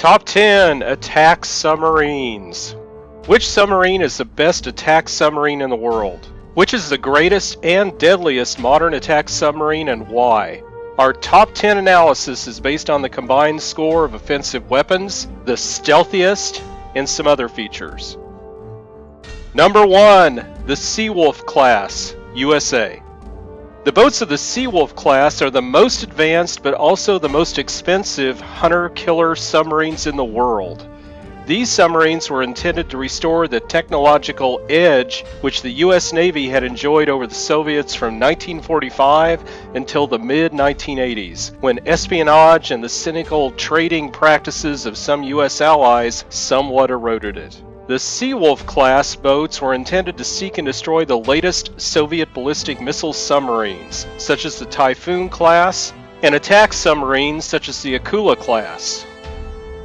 Top 10 Attack Submarines. Which submarine is the best attack submarine in the world? Which is the greatest and deadliest modern attack submarine and why? Our top 10 analysis is based on the combined score of offensive weapons, the stealthiest, and some other features. Number 1, the Seawolf class, USA. The boats of the Seawolf class are the most advanced but also the most expensive hunter-killer submarines in the world. These submarines were intended to restore the technological edge which the U.S. Navy had enjoyed over the Soviets from 1945 until the mid-1980s, when espionage and the cynical trading practices of some U.S. allies somewhat eroded it. The Seawolf class boats were intended to seek and destroy the latest Soviet ballistic missile submarines, such as the Typhoon class, and attack submarines such as the Akula class.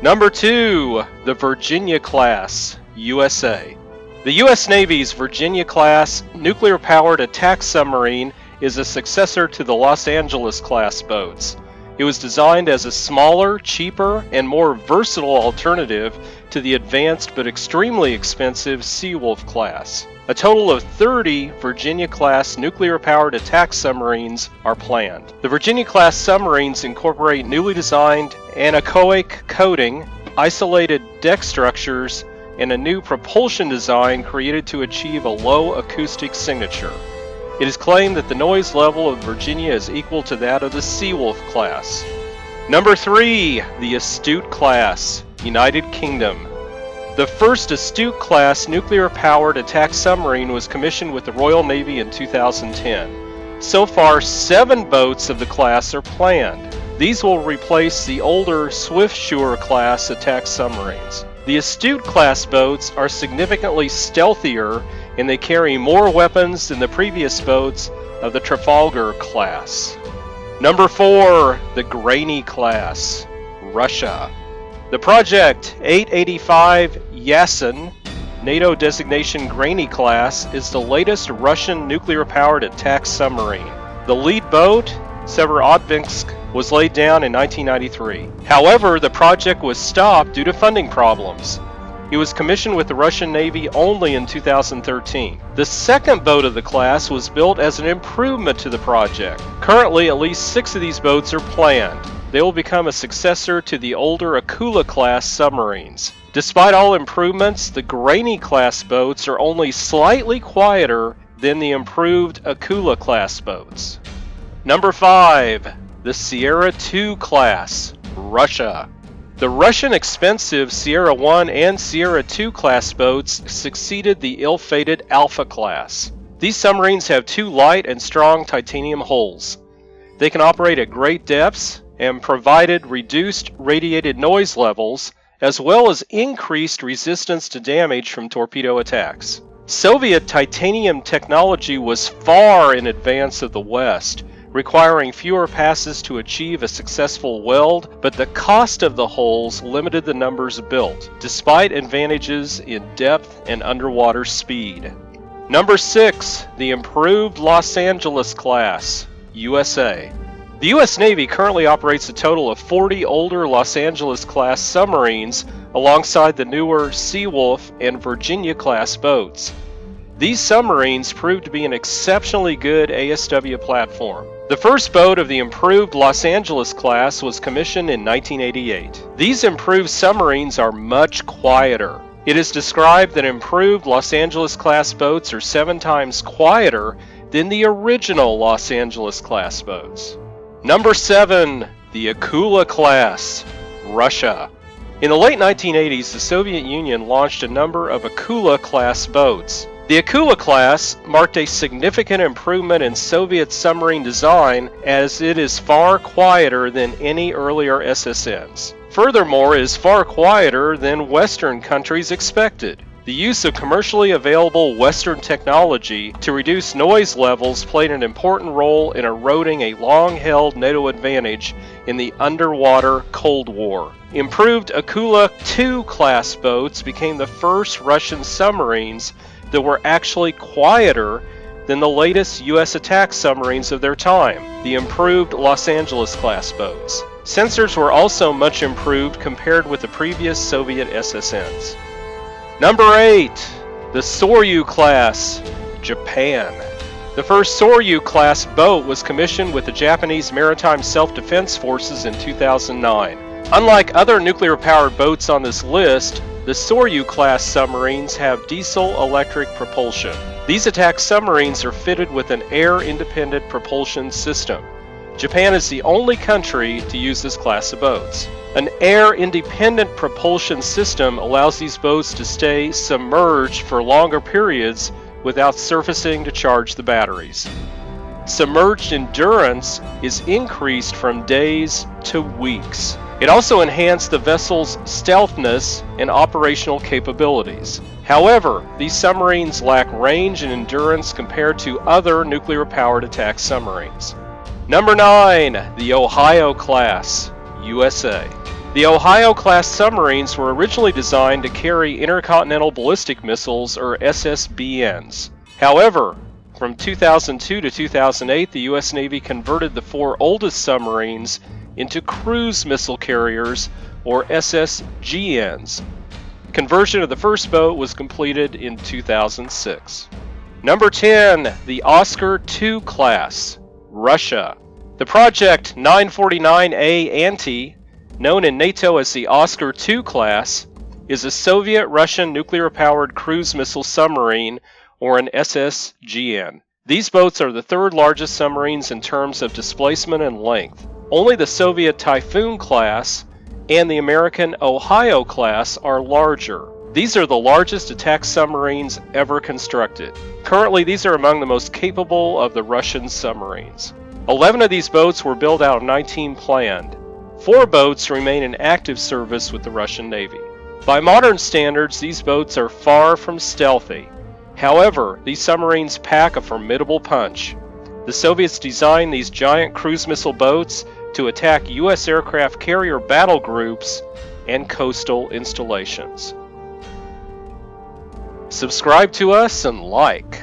Number 2, the Virginia class, USA. The U.S. Navy's Virginia class nuclear-powered attack submarine is a successor to the Los Angeles class boats. It was designed as a smaller, cheaper, and more versatile alternative to the advanced but extremely expensive Seawolf class. A total of 30 Virginia-class nuclear-powered attack submarines are planned. The Virginia-class submarines incorporate newly designed anechoic coating, isolated deck structures, and a new propulsion design created to achieve a low acoustic signature. It is claimed that the noise level of Virginia is equal to that of the Seawolf class. Number 3, the Astute class, United Kingdom. The first Astute class nuclear-powered attack submarine was commissioned with the Royal Navy in 2010. So far, 7 boats of the class are planned. These will replace the older Swiftsure class attack submarines. The Astute class boats are significantly stealthier and they carry more weapons than the previous boats of the Trafalgar class. Number 4, the Graney class, Russia. The Project 885 Yasen NATO designation Graney class is the latest Russian nuclear-powered attack submarine. The lead boat, Severodvinsk, was laid down in 1993. However, the project was stopped due to funding problems. It was commissioned with the Russian Navy only in 2013. The second boat of the class was built as an improvement to the project. Currently, at least 6 of these boats are planned. They will become a successor to the older Akula class submarines. Despite all improvements, the Graney class boats are only slightly quieter than the improved Akula class boats. Number 5, the Sierra II class, Russia. The Russian expensive Sierra I and Sierra II class boats succeeded the ill-fated Alpha class. These submarines have 2 light and strong titanium hulls. They can operate at great depths and provided reduced radiated noise levels as well as increased resistance to damage from torpedo attacks. Soviet titanium technology was far in advance of the West, requiring fewer passes to achieve a successful weld, but the cost of the hulls limited the numbers built, despite advantages in depth and underwater speed. Number 6, the Improved Los Angeles class, USA. The U.S. Navy currently operates a total of 40 older Los Angeles class submarines alongside the newer Seawolf and Virginia class boats. These submarines proved to be an exceptionally good ASW platform. The first boat of the improved Los Angeles class was commissioned in 1988. These improved submarines are much quieter. It is described that improved Los Angeles class boats are 7 times quieter than the original Los Angeles class boats. Number 7, the Akula class, Russia. In the late 1980s, the Soviet Union launched a number of Akula class boats. The Akula class marked a significant improvement in Soviet submarine design as it is far quieter than any earlier SSNs. Furthermore, it is far quieter than Western countries expected. The use of commercially available Western technology to reduce noise levels played an important role in eroding a long-held NATO advantage in the underwater Cold War. Improved Akula II class boats became the first Russian submarines that were actually quieter than the latest U.S. attack submarines of their time, the improved Los Angeles class boats. Sensors were also much improved compared with the previous Soviet SSNs. Number 8. The Soryu class, Japan. The first Soryu class boat was commissioned with the Japanese Maritime Self-Defense Forces in 2009. Unlike other nuclear-powered boats on this list, the Soryu class submarines have diesel-electric propulsion. These attack submarines are fitted with an air-independent propulsion system. Japan is the only country to use this class of boats. An air-independent propulsion system allows these boats to stay submerged for longer periods without surfacing to charge the batteries. Submerged endurance is increased from days to weeks. It also enhanced the vessel's stealthiness and operational capabilities. However, these submarines lack range and endurance compared to other nuclear-powered attack submarines. Number 9. The Ohio class, USA. The Ohio class submarines were originally designed to carry intercontinental ballistic missiles, or SSBNs. However, from 2002 to 2008, the U.S. Navy converted the 4 oldest submarines into cruise missile carriers, or SSGNs. Conversion of the first boat was completed in 2006. Number 10. The Oscar II class, Russia. The Project 949A Anti, known in NATO as the Oscar II class, is a Soviet-Russian nuclear-powered cruise missile submarine, or an SSGN. These boats are the 3rd largest submarines in terms of displacement and length. Only the Soviet Typhoon class and the American Ohio class are larger. These are the largest attack submarines ever constructed. Currently, these are among the most capable of the Russian submarines. 11 of these boats were built out of 19 planned. 4 boats remain in active service with the Russian Navy. By modern standards, these boats are far from stealthy. However, these submarines pack a formidable punch. The Soviets designed these giant cruise missile boats to attack U.S. aircraft carrier battle groups and coastal installations. Subscribe to us and like.